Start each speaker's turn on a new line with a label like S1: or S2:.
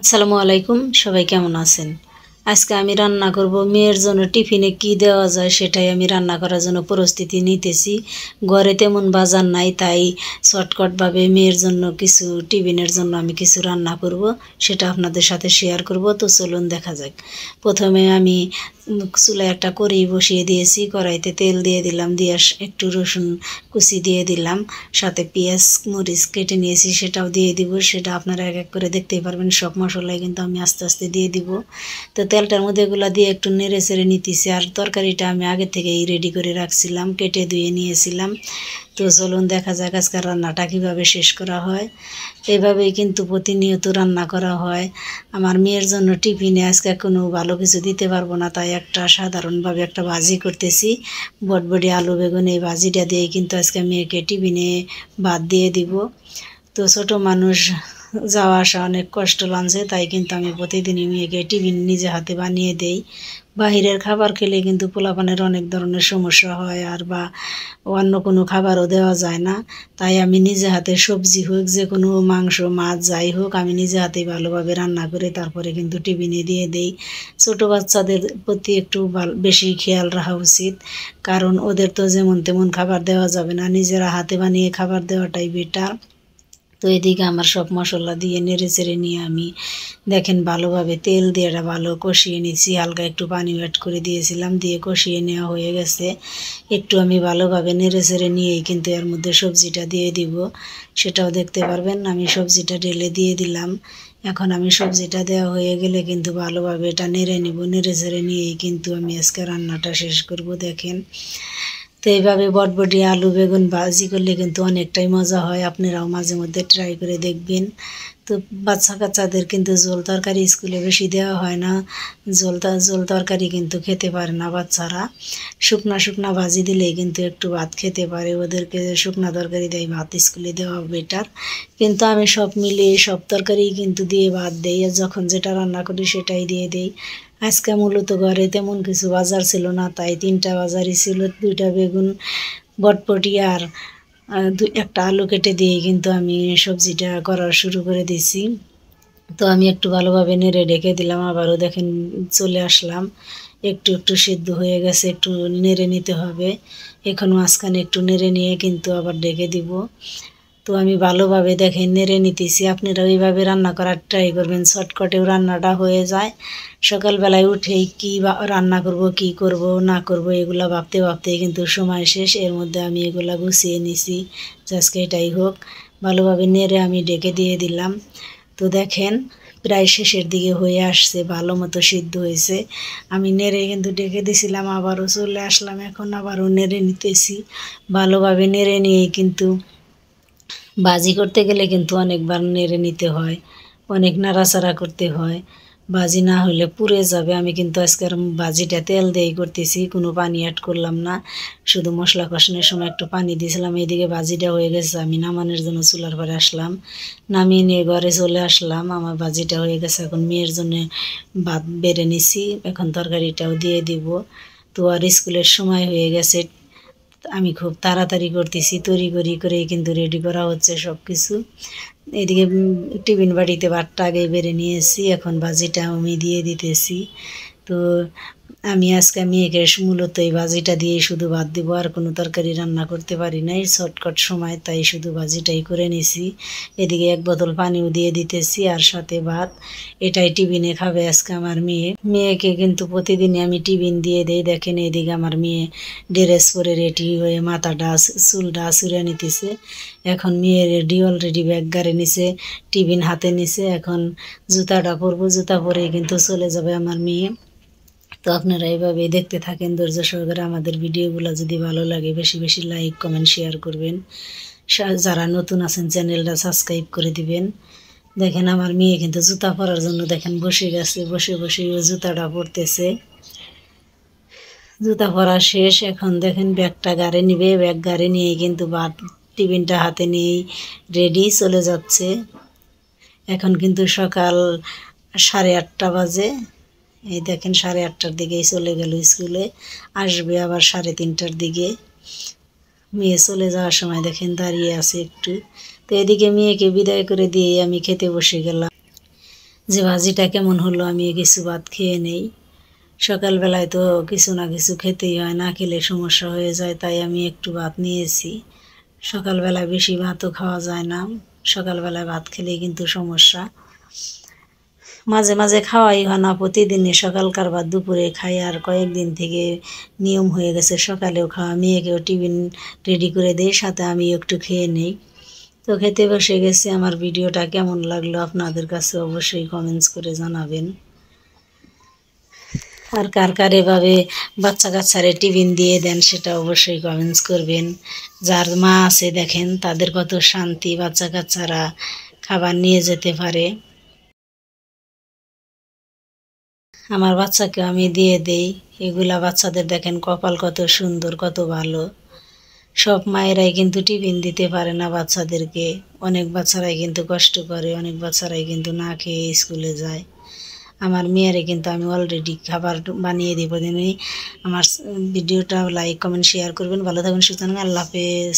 S1: আসসালামু আলাইকুম, সবাই কেমন আছেন? আজকে আমি রান্না করব মেয়ের জন্য টিফিনে কি দেওয়া যায় সেটাই আমি রান্না করার জন্য প্রস্তুতি নিতেছি। ঘরে তেমন বাজার নাই, তাই শর্টকাটভাবে মেয়ের জন্য কিছু টিফিনের জন্য আমি কিছু রান্না করব, সেটা আপনাদের সাথে শেয়ার করব। তো চলুন দেখা যাক। প্রথমে আমি চুলায় একটা কড়াই বসিয়ে দিয়েছি, কড়াইতে তেল দিয়ে দিলাম, দিয়ে একটু রসুন কুচি দিয়ে দিলাম, সাথে পেঁয়াজ মরিচ কেটে নিয়েছি সেটাও দিয়ে দিব। সেটা আপনারা এক এক করে দেখতেই পারবেন, সব মশলাই কিন্তু আমি আস্তে আস্তে দিয়ে দিব। তো তেলটার মধ্যে এগুলো দিয়ে একটু নেড়ে চেড়ে নিতেছি। আর তরকারিটা আমি আগে থেকেই রেডি করে রাখছিলাম, কেটে ধুয়ে নিয়েছিলাম। তো চলুন দেখা যাক আজকের রান্নাটা কীভাবে শেষ করা হয়। এভাবেই কিন্তু প্রতিনিয়ত রান্না করা হয়। আমার মেয়ের জন্য টিফিনে আজকে কোনো ভালো কিছু দিতে পারবো না, তাই একটা সাধারণভাবে একটা ভাজি করতেছি। বটবটি আলু বেগুন এই ভাজিটা দিয়ে কিন্তু আজকে মেয়েকে টিফিনে ভাত দিয়ে দিব। তো ছোটো মানুষ, যাওয়া আসা অনেক কষ্ট লাগছে, তাই কিন্তু আমি প্রতিদিনই মেয়েকে টিফিন নিজে হাতে বানিয়ে দেই। বাহিরের খাবার খেলে কিন্তু পোলাপানের অনেক ধরনের সমস্যা হয়, আর বা অন্য কোনো খাবারও দেওয়া যায় না। তাই আমি নিজে হাতে সবজি হোক, যে কোনো মাংস মাছ যাই হোক, আমি নিজে হাতেই ভালোভাবে রান্না করে তারপরে কিন্তু টিফিনে দিয়ে দেই। ছোটো বাচ্চাদের প্রতি একটু বেশি খেয়াল রাখা উচিত, কারণ ওদের তো যেমন তেমন খাবার দেওয়া যাবে না, নিজেরা হাতে বানিয়ে খাবার দেওয়াটাই বেটার। তো এদিকে আমার সব মশলা দিয়ে নেড়ে চেড়ে নিয়ে আমি দেখেন ভালোভাবে তেল দিয়ে এটা ভালো কষিয়ে নিচ্ছি। হালকা একটু পানি অ্যাড করে দিয়েছিলাম, দিয়ে কষিয়ে নেওয়া হয়ে গেছে। একটু আমি ভালোভাবে নেড়ে চেড়ে নিয়েই কিন্তু এর মধ্যে সবজিটা দিয়ে দিব, সেটাও দেখতে পারবেন। আমি সবজিটা ঢেলে দিয়ে দিলাম। এখন আমি সবজিটা দেওয়া হয়ে গেলে কিন্তু ভালোভাবে এটা নেড়ে নিব, নেড়ে চেড়ে নিয়েই কিন্তু আমি আজকে রান্নাটা শেষ করব। দেখেন, তো এইভাবে বটবটি আলু বেগুন ভাজি করলে কিন্তু অনেকটাই মজা হয়, আপনারাও মাঝে মধ্যে ট্রাই করে দেখবেন। তো বাচ্চা কাচ্চাদের কিন্তু ঝোল তরকারি স্কুলে বেশি দেওয়া হয় না, ঝোল তরকারি কিন্তু খেতে পারে না বাচ্চারা। শুকনা শুকনা ভাজি দিলেই কিন্তু একটু ভাত খেতে পারে, ওদেরকে শুকনা তরকারি দেয় ভাত স্কুলে দেওয়া বেটার। কিন্তু আমি সব মিলিয়ে সব তরকারি কিন্তু দিয়ে ভাত দেই, আর যখন যেটা রান্না করি সেটাই দিয়ে দেই। আজকে মূলত ঘরে তেমন কিছু বাজার ছিল না, তাই 3টা বাজারই ছিল, 2টা বেগুন, বটবটি আর একটা আলু কেটে দিয়ে কিন্তু আমি সবজিটা করা শুরু করে দিছি। তো আমি একটু ভালোভাবে নেড়ে ঢেকে দিলাম, আবারও দেখেন চলে আসলাম। একটু একটু সিদ্ধ হয়ে গেছে, একটু নেড়ে নিতে হবে। এখন মাঝখানে একটু নেড়ে নিয়ে কিন্তু আবার ঢেকে দিব। তো আমি ভালোভাবে দেখেন নেড়ে নিতেছি। আপনারা ওইভাবে রান্না করার ট্রাই করবেন, শর্টকাটেও রান্নাটা হয়ে যায়। সকালবেলায় উঠেই কী রান্না করব, কি করব না করব এগুলা ভাবতে ভাবতেই কিন্তু সময় শেষ। এর মধ্যে আমি এগুলা গুছিয়ে নিছি, আজকে এটাই হোক। ভালোভাবে নেড়ে আমি ঢেকে দিয়ে দিলাম। তো দেখেন প্রায় শেষের দিকে হয়ে আসছে, ভালো মতো সিদ্ধ হয়েছে। আমি নেড়ে কিন্তু ঢেকে দিয়েছিলাম, আবারও চলে আসলাম, এখন আবারও নেড়ে নিতেছি। ভালোভাবে নেড়ে নিয়েই কিন্তু ভাজি করতে গেলে কিন্তু অনেকবার নেড়ে নিতে হয়, অনেক নাড়াচাড়া করতে হয়, ভাজি না হলে পুড়ে যাবে। আমি কিন্তু আজকের ভাজিটা তেল দিয়েই করতেছি, কোনো পানি অ্যাড করলাম না, শুধু মশলা কষানোর সময় একটু পানি দিয়েছিলাম। এইদিকে ভাজিটা হয়ে গেছে, আমি নামানোর জন্য চুলার পরে আসলাম, নামিয়ে নিয়ে ঘরে চলে আসলাম। আমার ভাজিটা হয়ে গেছে, এখন মেয়ের জন্য ভাত বেড়ে নিছি, এখন তরকারিটাও দিয়ে দিব। তো আর স্কুলের সময় হয়ে গেছে, আমি খুব তাড়াতাড়ি করতেছি, তড়িঘড়ি করেই কিন্তু রেডি করা হচ্ছে সব কিছু। এদিকে টিফিন বাটিতে ভাতটা আগে বেড়ে নিয়েছি, এখন ভাজিটা আমি দিয়ে দিতেছি। তো আমি আজকে মেয়েকে মূলত এই ভাজিটা দিয়েই শুধু ভাত দিব, আর কোনো তরকারি রান্না করতে পারি নাই, শর্টকাট সময়, তাই শুধু ভাজিটাই করে নিছি। এদিকে 1 বোতল পানিও দিয়ে দিতেছি, আর সাথে ভাত। এটাই টিফিনে খাবে আজকে আমার মেয়েকে কিন্তু প্রতিদিনই আমি টিফিন দিয়ে দেই। দেখেন এদিকে আমার মেয়ে ড্রেস পরে রেডি হয়ে মাথাটা চুলটা চুড়ে নিতেছে। এখন মেয়ে রেডি, অলরেডি ব্যাগ গাড়ি নিছে, টিফিন হাতে নিছে, এখন জুতাটা পরবো, জুতা পরেই কিন্তু চলে যাবে আমার মেয়ে। তো আপনারা এইভাবেই দেখতে থাকেন ধৈর্য সহকারে। আমাদের ভিডিওগুলো যদি ভালো লাগে বেশি বেশি লাইক কমেন্ট শেয়ার করবেন, যারা নতুন আছেন চ্যানেলটা সাবস্ক্রাইব করে দিবেন। দেখেন আমার মেয়ে কিন্তু জুতা পরার জন্য দেখেন বসে গেছে, বসে বসে ও জুতাটা পরতেছে। জুতা পরা শেষ, এখন দেখেন ব্যাগটা গাড়ি নিবে, ব্যাগ গাড়ি নিয়ে কিন্তু ভাত টিফিনটা হাতে নিয়েই রেডি চলে যাচ্ছে। এখন কিন্তু সকাল 8:30 বাজে। এই দেখেন 8:30টার দিকেই চলে গেল স্কুলে, আসবে আবার 3:30টার দিকে। মেয়ে চলে যাওয়ার সময় দেখেন দাঁড়িয়ে আছে একটু। তো এদিকে মেয়েকে বিদায় করে দিয়ে আমি খেতে বসে গেলাম। যে ভাজিটা কেমন হলো, আমি কিছু ভাত খেয়ে নেই। সকালবেলায় তো কিছু না কিছু খেতেই হয়, না খেলে সমস্যা হয়ে যায়, তাই আমি একটু ভাত নিয়েছি। সকালবেলায় বেশি ভাতও খাওয়া যায় না, সকালবেলায় ভাত খেলেই কিন্তু সমস্যা। মাঝে মাঝে খাওয়াই হয় না প্রতিদিনই, সকালকার ভাত দুপুরে খাই, আর কয়েকদিন থেকে নিয়ম হয়ে গেছে সকালেও খাওয়া। মেয়েকেও টিফিন রেডি করে দিই, সাথে আমি একটু খেয়ে নিই। তো খেতে বসে গেছি। আমার ভিডিওটা কেমন লাগলো আপনাদের কাছে অবশ্যই কমেন্টস করে জানাবেন। আর কার কার এভাবে বাচ্চা কাচ্চারে টিফিন দিয়ে দেন সেটা অবশ্যই কমেন্টস করবেন। যার মা আছে দেখেন তাদের কত শান্তি, বাচ্চা কাচ্চারা খাবার নিয়ে যেতে পারে। আমার বাচ্চাকে আমি দিয়ে দেই। এগুলা বাচ্চাদের দেখেন কপাল কত সুন্দর, কত ভালো। সব মায়েরাই কিন্তু টিফিন দিতে পারে না বাচ্চাদেরকে। অনেক বাচ্চারাই কিন্তু কষ্ট করে, অনেক বাচ্চারাই কিন্তু না খেয়ে স্কুলে যায়। আমার মেয়েরে কিন্তু আমি অলরেডি খাবার বানিয়ে দিব দিনই। আমার ভিডিওটা লাইক কমেন্ট শেয়ার করবেন। ভালো থাকবেন, সুস্থ থাকবেন। আল্লাহ হাফেজ।